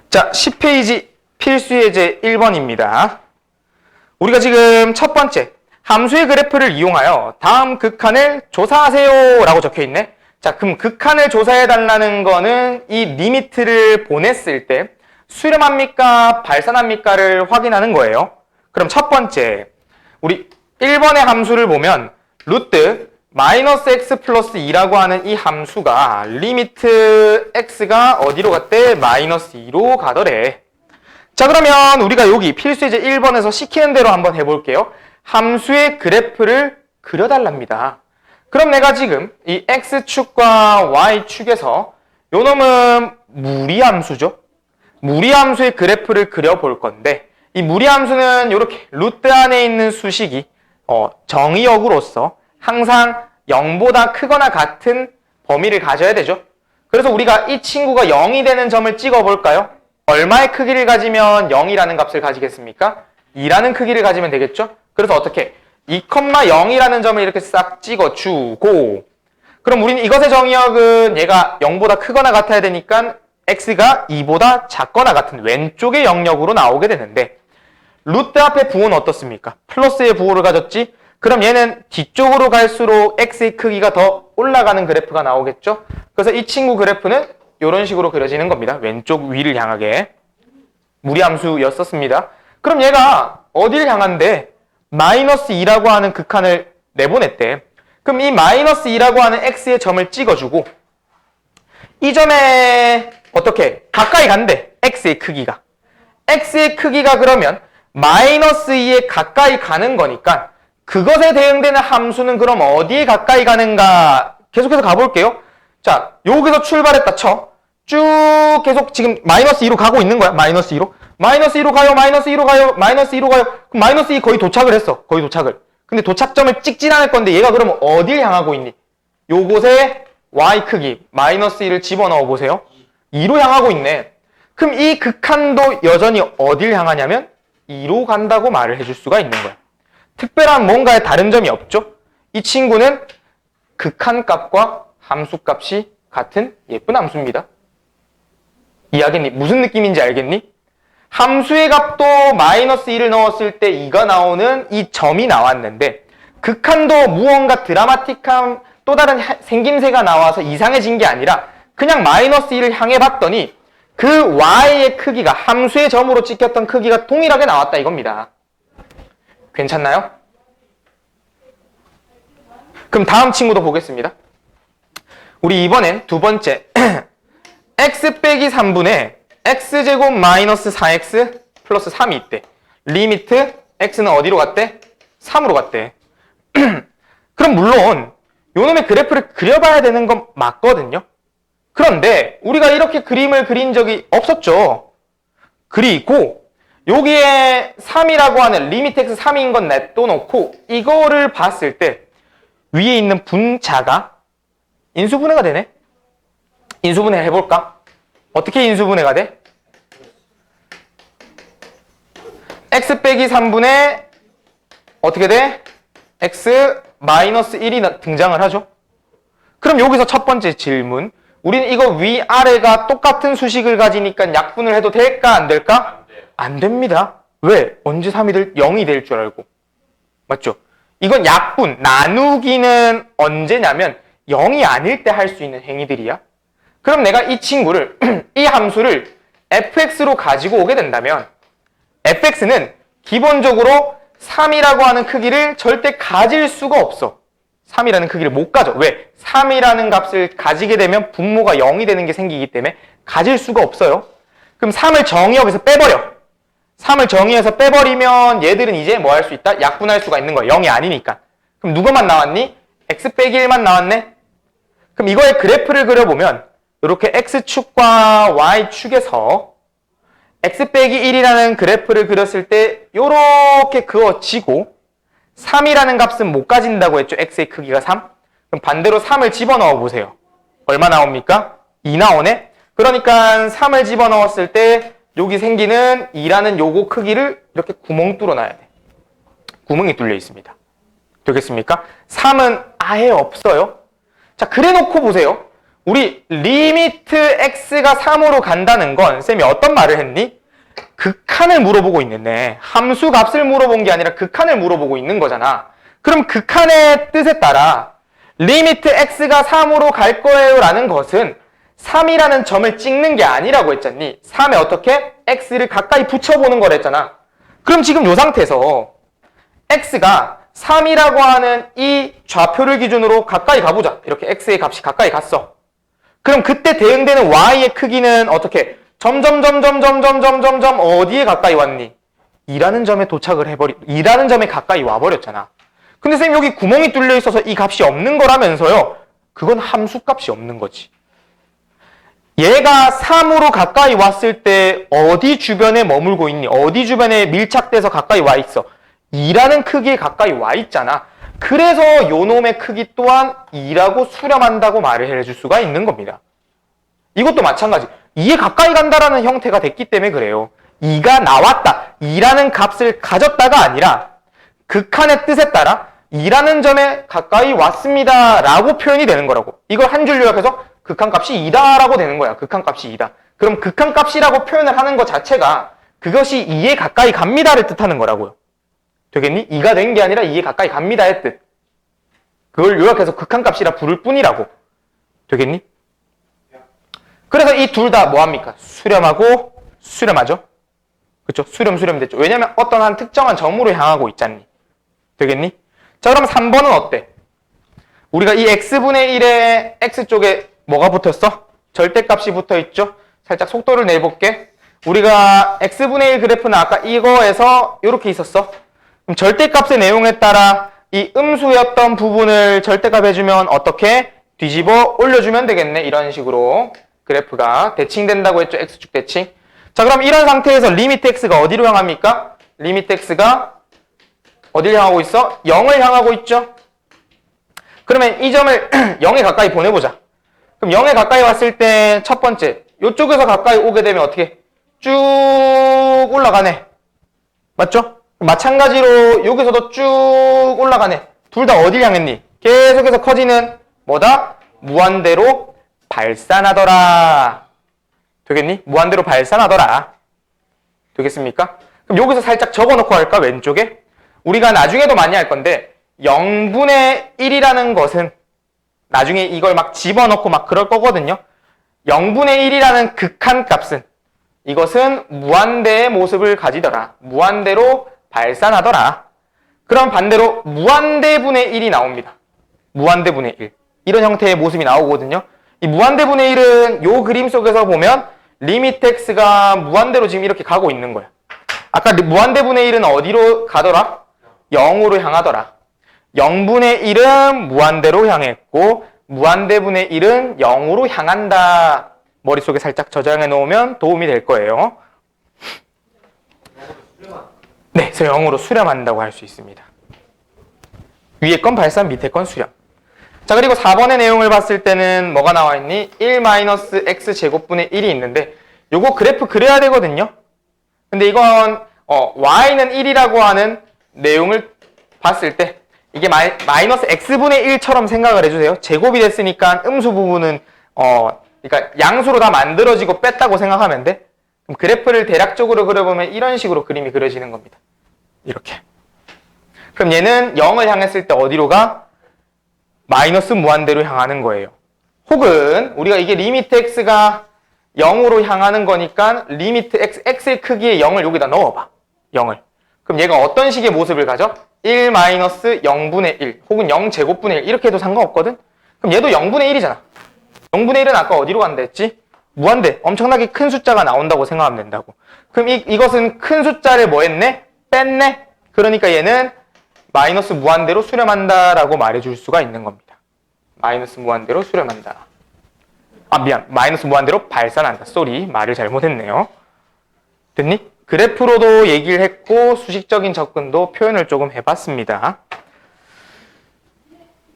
자, 10페이지 필수 예제 1번입니다. 우리가 지금 첫 번째 함수의 그래프를 이용하여 다음 극한을 조사하세요 라고 적혀있네. 자, 그럼 극한을 조사해달라는 거는 이 리미트를 보냈을 때 수렴합니까? 발산합니까를 확인하는 거예요. 그럼 첫 번째, 우리 1번의 함수를 보면 루트 마이너스 x 플러스 2라고 하는 이 함수가 리미트 x가 어디로 갔대? 마이너스 2로 가더래. 자, 그러면 우리가 여기 필수예제 1번에서 시키는 대로 한번 해볼게요. 함수의 그래프를 그려달랍니다. 그럼 내가 지금 이 x축과 y축에서 요 놈은 무리함수죠. 무리함수의 그래프를 그려볼 건데 이 무리함수는 이렇게 루트 안에 있는 수식이 정의역으로서 항상 0보다 크거나 같은 범위를 가져야 되죠. 그래서 우리가 이 친구가 0이 되는 점을 찍어볼까요? 얼마의 크기를 가지면 0이라는 값을 가지겠습니까? 2라는 크기를 가지면 되겠죠? 그래서 어떻게? 2,0이라는 점을 이렇게 싹 찍어주고 그럼 우리는 이것의 정의역은 얘가 0보다 크거나 같아야 되니까 x가 2보다 작거나 같은 왼쪽의 영역으로 나오게 되는데 루트 앞에 부호는 어떻습니까? 플러스의 부호를 가졌지? 그럼 얘는 뒤쪽으로 갈수록 x의 크기가 더 올라가는 그래프가 나오겠죠? 그래서 이 친구 그래프는 이런 식으로 그려지는 겁니다. 왼쪽 위를 향하게. 무리함수였었습니다. 그럼 얘가 어딜 향한데? 마이너스 2라고 하는 극한을 내보냈대. 그럼 이 마이너스 2라고 하는 x의 점을 찍어주고 이 점에 어떻게? 가까이 간대. x의 크기가. x의 크기가 그러면 마이너스 2에 가까이 가는 거니까 그것에 대응되는 함수는 그럼 어디에 가까이 가는가? 계속해서 가볼게요. 자, 여기서 출발했다 쳐. 쭉 계속 지금 마이너스 2로 가고 있는 거야. 마이너스 2로. 마이너스 2로 가요. 마이너스 2로 가요. 마이너스 2로 가요. 그럼 마이너스 2 거의 도착을 했어. 거의 도착을. 근데 도착점을 찍진 않을 건데 얘가 그러면 어딜 향하고 있니? 요곳에 y 크기 마이너스 2를 집어넣어 보세요. 2로 향하고 있네. 그럼 이 극한도 여전히 어딜 향하냐면 2로 간다고 말을 해줄 수가 있는 거야. 특별한 뭔가에 다른 점이 없죠? 이 친구는 극한값과 함수값이 같은 예쁜 함수입니다. 이해하겠니? 무슨 느낌인지 알겠니? 함수의 값도 마이너스 2를 넣었을 때 2가 나오는 이 점이 나왔는데 극한도 무언가 드라마틱한 또 다른 생김새가 나와서 이상해진 게 아니라 그냥 마이너스 2를 향해 봤더니 그 y의 크기가 함수의 점으로 찍혔던 크기가 동일하게 나왔다 이겁니다. 괜찮나요? 그럼 다음 친구도 보겠습니다. 우리 이번엔 두 번째 x 빼기 3분의 x제곱 마이너스 4x 플러스 3이 있대. 리미트 x는 어디로 갔대? 3으로 갔대. 그럼 물론 요놈의 그래프를 그려봐야 되는 건 맞거든요. 그런데 우리가 이렇게 그림을 그린 적이 없었죠. 그리고 여기에 3이라고 하는 리미트 x 3인 건 냅둬놓고 이거를 봤을 때 위에 있는 분자가 인수분해가 되네. 인수분해 해볼까? 어떻게 인수분해가 돼? x 빼기 3분의 어떻게 돼? x 마이너스 1이 등장을 하죠. 그럼 여기서 첫 번째 질문. 우리는 이거 위아래가 똑같은 수식을 가지니까 약분을 해도 될까? 안 될까? 안 됩니다. 왜? 언제 3이 0이 될 줄 알고. 맞죠? 이건 약분, 나누기는 언제냐면 0이 아닐 때 할 수 있는 행위들이야. 그럼 내가 이 친구를, 이 함수를 fx로 가지고 오게 된다면 fx는 기본적으로 3이라고 하는 크기를 절대 가질 수가 없어. 3이라는 크기를 못 가져. 왜? 3이라는 값을 가지게 되면 분모가 0이 되는 게 생기기 때문에 가질 수가 없어요. 그럼 3을 정의역에서 빼버려. 3을 정의해서 빼버리면 얘들은 이제 뭐 할 수 있다? 약분할 수가 있는 거야. 0이 아니니까. 그럼 누구만 나왔니? x 빼기 1만 나왔네? 그럼 이거의 그래프를 그려보면 이렇게 x축과 y축에서 x 빼기 1이라는 그래프를 그렸을 때 이렇게 그어지고 3이라는 값은 못 가진다고 했죠. x의 크기가 3. 그럼 반대로 3을 집어넣어 보세요. 얼마 나옵니까? 2 나오네? 그러니까 3을 집어넣었을 때 여기 생기는 2라는 요거 크기를 이렇게 구멍 뚫어놔야 돼. 구멍이 뚫려 있습니다. 되겠습니까? 3은 아예 없어요. 자, 그래 놓고 보세요. 우리 리미트 x가 3으로 간다는 건 쌤이 어떤 말을 했니? 극한을 물어보고 있는데 함수 값을 물어본 게 아니라 극한을 물어보고 있는 거잖아. 그럼 극한의 뜻에 따라 리미트 x가 3으로 갈 거예요 라는 것은 3이라는 점을 찍는 게 아니라고 했잖니. 3에 어떻게? x를 가까이 붙여보는 거랬잖아. 그럼 지금 이 상태에서 x가 3이라고 하는 이 좌표를 기준으로 가까이 가보자. 이렇게 x의 값이 가까이 갔어. 그럼 그때 대응되는 y의 크기는 어떻게? 점점 어디에 가까이 왔니? 2라는 점에 도착을 해버리, 2라는 점에 가까이 와버렸잖아. 근데 쌤 여기 구멍이 뚫려 있어서 이 값이 없는 거라면서요. 그건 함수 값이 없는 거지. 얘가 3으로 가까이 왔을 때 어디 주변에 머물고 있니? 어디 주변에 밀착돼서 가까이 와 있어? 2라는 크기에 가까이 와 있잖아. 그래서 요 놈의 크기 또한 2라고 수렴한다고 말을 해줄 수가 있는 겁니다. 이것도 마찬가지. 2에 가까이 간다라는 형태가 됐기 때문에 그래요. 2가 나왔다. 2라는 값을 가졌다가 아니라 극한의 뜻에 따라 2라는 점에 가까이 왔습니다 라고 표현이 되는 거라고. 이걸 한 줄 요약해서 극한값이 2다 라고 되는 거야. 극한값이 2다. 그럼 극한값이라고 표현을 하는 것 자체가 그것이 2에 가까이 갑니다를 뜻하는 거라고요. 되겠니? 2가 된 게 아니라 2에 가까이 갑니다의 뜻. 그걸 요약해서 극한값이라 부를 뿐이라고. 되겠니? 그래서 이 둘 다 뭐합니까? 수렴하고 수렴하죠? 그쵸? 수렴 됐죠. 왜냐면 어떤 한 특정한 점으로 향하고 있잖니. 되겠니? 자, 그럼 3번은 어때? 우리가 이 x분의 1에 x쪽에 뭐가 붙었어? 절대값이 붙어있죠? 살짝 속도를 내볼게. 우리가 x분의 1 그래프는 아까 이거에서 이렇게 있었어. 그럼 절대값의 내용에 따라 이 음수였던 부분을 절대값 해주면 어떻게? 뒤집어 올려주면 되겠네. 이런 식으로 그래프가 대칭된다고 했죠. x축 대칭. 자, 그럼 이런 상태에서 리미트 x가 어디로 향합니까? 리미트 x가 어디를 향하고 있어? 0을 향하고 있죠. 그러면 이 점을 0에 가까이 보내보자. 그럼 0에 가까이 왔을 때 첫 번째, 이쪽에서 가까이 오게 되면 어떻게? 쭉 올라가네. 맞죠? 마찬가지로 여기서도 쭉 올라가네. 둘 다 어딜 향했니? 계속해서 커지는 뭐다? 무한대로 발산하더라. 되겠니? 무한대로 발산하더라. 되겠습니까? 그럼 여기서 살짝 적어놓고 할까? 왼쪽에? 우리가 나중에도 많이 할 건데 0분의 1이라는 것은 나중에 이걸 막 집어넣고 막 그럴 거거든요. 0분의 1이라는 극한값은 이것은 무한대의 모습을 가지더라. 무한대로 발산하더라. 그럼 반대로 무한대분의 1이 나옵니다. 무한대분의 1. 이런 형태의 모습이 나오거든요. 이 무한대분의 1은 요 그림 속에서 보면 리미트 x가 무한대로 지금 이렇게 가고 있는 거야. 아까 무한대분의 1은 어디로 가더라? 0으로 향하더라. 0분의 1은 무한대로 향했고 무한대분의 1은 0으로 향한다. 머릿속에 살짝 저장해 놓으면 도움이 될 거예요. 네, 그래서 0으로 수렴한다고 할 수 있습니다. 위에 건 발산, 밑에 건 수렴. 자, 그리고 4번의 내용을 봤을 때는 뭐가 나와 있니? 1-x 제곱분의 1이 있는데 요거 그래프 그려야 되거든요. 근데 이건 y는 1이라고 하는 내용을 봤을 때 이게 마이너스 x분의 1처럼 생각을 해주세요. 제곱이 됐으니까 음수 부분은 그러니까 양수로 다 만들어지고 뺐다고 생각하면 돼. 그럼 그래프를 대략적으로 그려보면 이런 식으로 그림이 그려지는 겁니다. 이렇게. 그럼 얘는 0을 향했을 때 어디로 가? 마이너스 무한대로 향하는 거예요. 혹은 우리가 이게 리미트 x가 0으로 향하는 거니까 리미트 x의 크기에 0을 여기다 넣어봐. 0을. 그럼 얘가 어떤 식의 모습을 가져? 1-0분의 1 혹은 0제곱분의 1 이렇게 해도 상관없거든? 그럼 얘도 0분의 1이잖아. 0분의 1은 아까 어디로 간다 했지? 무한대. 엄청나게 큰 숫자가 나온다고 생각하면 된다고. 그럼 이것은 큰 숫자를 뭐 했네? 뺐네? 그러니까 얘는 마이너스 무한대로 수렴한다라고 말해줄 수가 있는 겁니다. 마이너스 무한대로 수렴한다. 아, 미안. 마이너스 무한대로 발산한다. 쏘리. 말을 잘못했네요. 됐니? 그래프로도 얘기를 했고 수식적인 접근도 표현을 조금 해봤습니다.